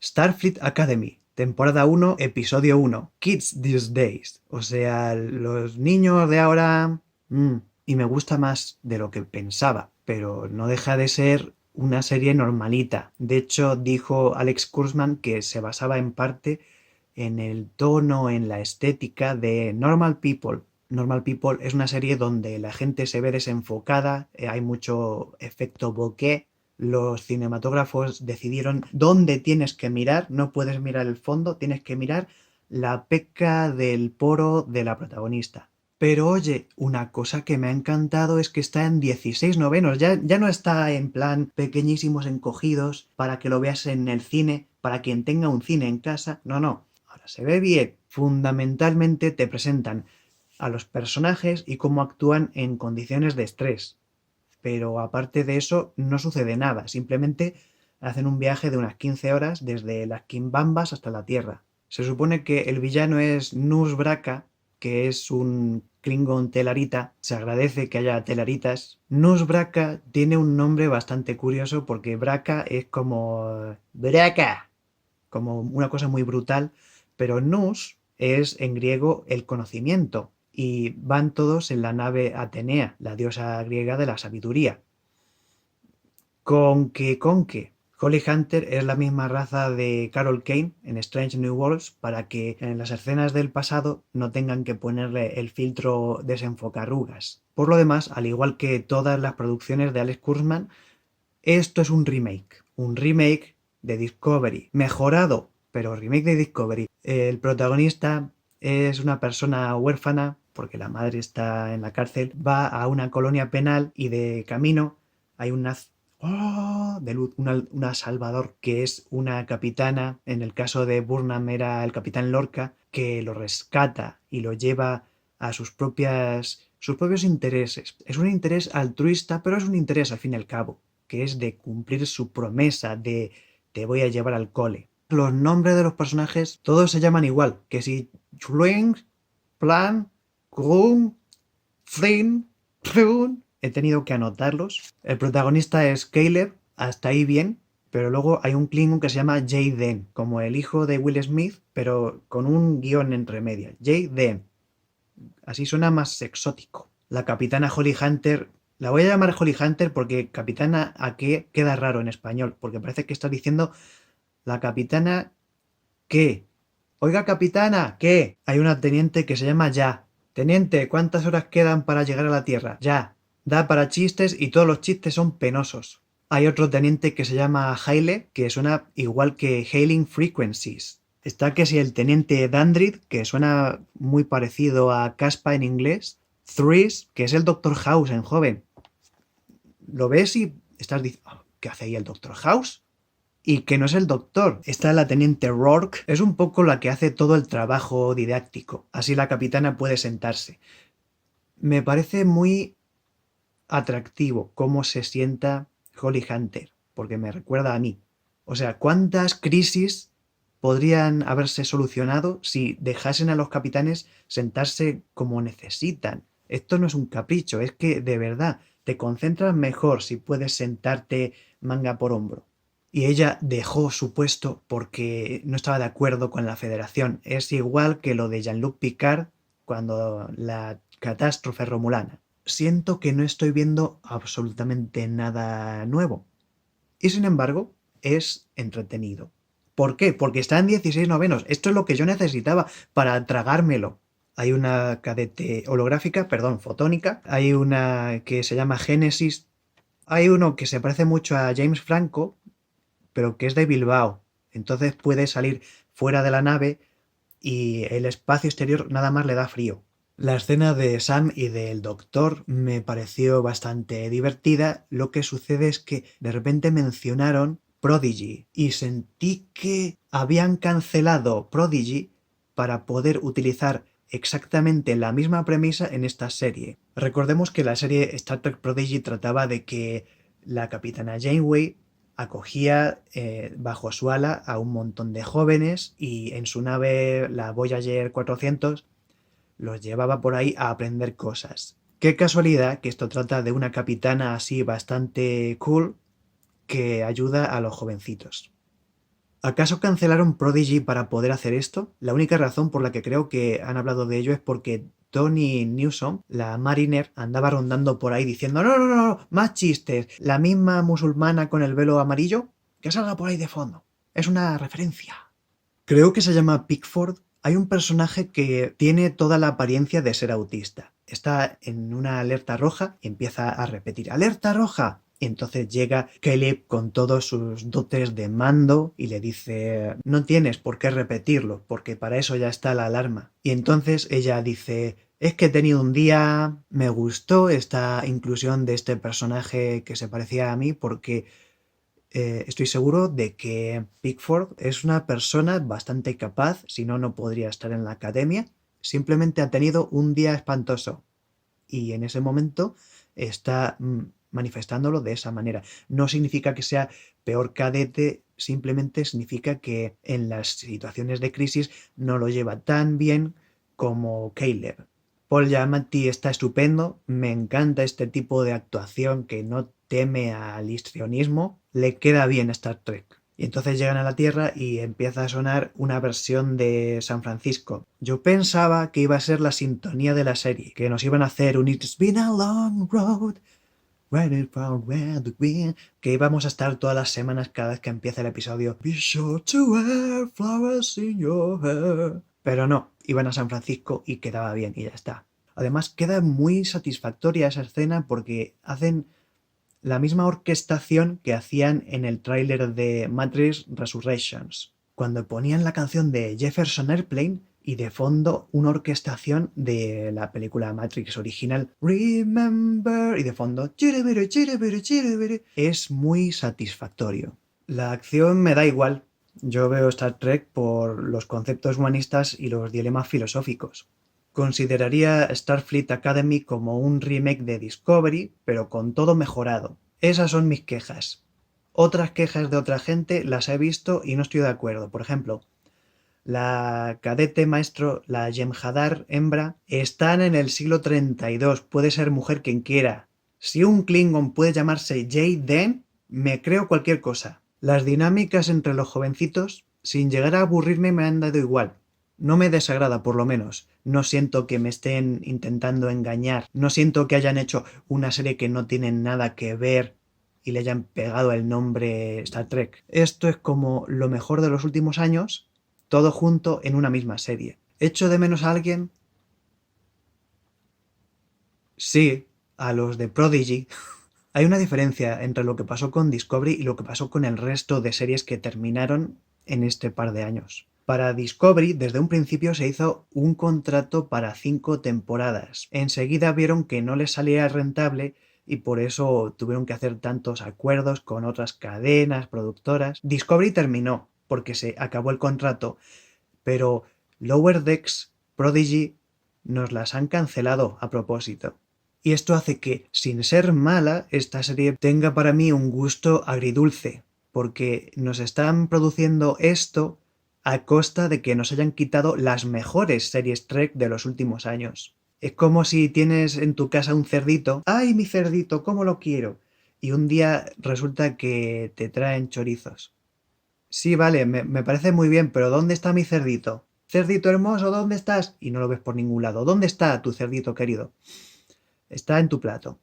Starfleet Academy, temporada 1, episodio 1, Kids These Days. O sea, los niños de ahora... y me gusta más de lo que pensaba, pero no deja de ser una serie normalita. De hecho, dijo Alex Kurtzman que se basaba en parte en el tono, en la estética de Normal People. Normal People es una serie donde la gente se ve desenfocada, hay mucho efecto bokeh. Los cinematógrafos decidieron dónde tienes que mirar, no puedes mirar el fondo, tienes que mirar la peca del poro de la protagonista. Pero oye, una cosa que me ha encantado es que está en 16 novenos, ya no está en plan pequeñísimos encogidos para que lo veas en el cine, para quien tenga un cine en casa, no. Ahora se ve bien. Fundamentalmente te presentan a los personajes y cómo actúan en condiciones de estrés. Pero aparte de eso no sucede nada, simplemente hacen un viaje de unas 15 horas desde las Quimbambas hasta la Tierra. Se supone que el villano es Nus Braka, que es un Klingon telarita. Se agradece que haya telaritas. Nus Braka tiene un nombre bastante curioso porque Braka es como... Braka, como una cosa muy brutal, pero nous es en griego el conocimiento, y van todos en la nave Atenea, la diosa griega de la sabiduría. Con que Holly Hunter es la misma raza de Carol Kane en Strange New Worlds para que en las escenas del pasado no tengan que ponerle el filtro desenfocarrugas. Por lo demás, al igual que todas las producciones de Alex Kurtzman, esto es un remake de Discovery, mejorado, pero remake de Discovery. El protagonista es una persona huérfana porque la madre está en la cárcel, va a una colonia penal y de camino hay de luz, una Salvador, que es una capitana, en el caso de Burnham era el capitán Lorca, que lo rescata y lo lleva a sus propios intereses. Es un interés altruista, pero es un interés al fin y al cabo, que es de cumplir su promesa de te voy a llevar al cole. Los nombres de los personajes todos se llaman igual, que si Schling, Plan, Grun, Flynn, Plun, he tenido que anotarlos. El protagonista es Caleb, hasta ahí bien, pero luego hay un Klingon que se llama Jayden, como el hijo de Will Smith, pero con un guión entre medias. Jayden. Así suena más exótico. La capitana Holly Hunter. La voy a llamar Holly Hunter porque capitana a qué queda raro en español, porque parece que estás diciendo la capitana qué. Oiga, capitana, ¿qué? Hay una teniente que se llama Ya. Teniente, ¿cuántas horas quedan para llegar a la Tierra? Ya. Da para chistes y todos los chistes son penosos. Hay otro teniente que se llama Haile, que suena igual que Hailing Frequencies. Está que si el teniente Dandrid, que suena muy parecido a Caspa en inglés. Threes, que es el Doctor House en joven. Lo ves y estás diciendo, ¿qué hace ahí el Doctor House? Y que no es el doctor. Está la teniente Rourke, es un poco la que hace todo el trabajo didáctico. Así la capitana puede sentarse. Me parece muy atractivo cómo se sienta Holly Hunter, porque me recuerda a mí. O sea, ¿cuántas crisis podrían haberse solucionado si dejasen a los capitanes sentarse como necesitan? Esto no es un capricho, es que de verdad te concentras mejor si puedes sentarte manga por hombro. Y ella dejó su puesto porque no estaba de acuerdo con la federación. Es igual que lo de Jean-Luc Picard cuando la catástrofe romulana. Siento que no estoy viendo absolutamente nada nuevo. Y sin embargo, es entretenido. ¿Por qué? Porque está en 16 novenos. Esto es lo que yo necesitaba para tragármelo. Hay una cadete holográfica, perdón, fotónica. Hay una que se llama Génesis. Hay uno que se parece mucho a James Franco, pero que es de Bilbao. Entonces puede salir fuera de la nave y el espacio exterior nada más le da frío. La escena de Sam y del doctor me pareció bastante divertida. Lo que sucede es que de repente mencionaron Prodigy y sentí que habían cancelado Prodigy para poder utilizar exactamente la misma premisa en esta serie. Recordemos que la serie Star Trek Prodigy trataba de que la capitana Janeway acogía bajo su ala a un montón de jóvenes y en su nave, la Voyager 400, los llevaba por ahí a aprender cosas. Qué casualidad que esto trata de una capitana así bastante cool que ayuda a los jovencitos. ¿Acaso cancelaron Prodigy para poder hacer esto? La única razón por la que creo que han hablado de ello es porque Tony Newsom, la Mariner, andaba rondando por ahí diciendo no, no, no, no, más chistes. La misma musulmana con el velo amarillo, que salga por ahí de fondo. Es una referencia. Creo que se llama Pickford. Hay un personaje que tiene toda la apariencia de ser autista. Está en una alerta roja y empieza a repetir ¡alerta roja! Y entonces llega Caleb con todos sus dotes de mando y le dice no tienes por qué repetirlo, porque para eso ya está la alarma. Y entonces ella dice es que he tenido un día, me gustó esta inclusión de este personaje que se parecía a mí porque estoy seguro de que Pickford es una persona bastante capaz, si no, no podría estar en la academia. Simplemente ha tenido un día espantoso y en ese momento está manifestándolo de esa manera. No significa que sea peor cadete, simplemente significa que en las situaciones de crisis no lo lleva tan bien como Caleb. Paul Giamatti está estupendo, me encanta este tipo de actuación que no teme al histrionismo, le queda bien Star Trek. Y entonces llegan a la Tierra y empieza a sonar una versión de San Francisco. Yo pensaba que iba a ser la sintonía de la serie, que nos iban a hacer un It's been a long road, running from where the wind, que íbamos a estar todas las semanas cada vez que empieza el episodio. Be sure to wear flowers in your hair. Pero no, iban a San Francisco y quedaba bien y ya está. Además queda muy satisfactoria esa escena porque hacen la misma orquestación que hacían en el tráiler de Matrix Resurrections, cuando ponían la canción de Jefferson Airplane y de fondo una orquestación de la película Matrix original, Remember, y de fondo chiribiri, chiribiri, chiribiri. Es muy satisfactorio. La acción me da igual. Yo veo Star Trek por los conceptos humanistas y los dilemas filosóficos. Consideraría Starfleet Academy como un remake de Discovery, pero con todo mejorado. Esas son mis quejas. Otras quejas de otra gente las he visto y no estoy de acuerdo. Por ejemplo, la cadete maestro, la Jem'Hadar hembra, están en el siglo 32. Puede ser mujer quien quiera. Si un Klingon puede llamarse Jayden, me creo cualquier cosa. Las dinámicas entre los jovencitos, sin llegar a aburrirme, me han dado igual. No me desagrada, por lo menos. No siento que me estén intentando engañar. No siento que hayan hecho una serie que no tiene nada que ver y le hayan pegado el nombre Star Trek. Esto es como lo mejor de los últimos años, todo junto en una misma serie. ¿Echo de menos a alguien? Sí, a los de Prodigy. Hay una diferencia entre lo que pasó con Discovery y lo que pasó con el resto de series que terminaron en este par de años. Para Discovery, desde un principio se hizo un contrato para 5 temporadas. Enseguida vieron que no les salía rentable y por eso tuvieron que hacer tantos acuerdos con otras cadenas, productoras. Discovery terminó porque se acabó el contrato, pero Lower Decks, Prodigy, nos las han cancelado a propósito. Y esto hace que, sin ser mala, esta serie tenga para mí un gusto agridulce, porque nos están produciendo esto a costa de que nos hayan quitado las mejores series Trek de los últimos años. Es como si tienes en tu casa un cerdito. ¡Ay, mi cerdito, cómo lo quiero! Y un día resulta que te traen chorizos. Sí, vale, me parece muy bien, pero ¿dónde está mi cerdito? Cerdito hermoso, ¿dónde estás? Y no lo ves por ningún lado. ¿Dónde está tu cerdito querido? Está en tu plato.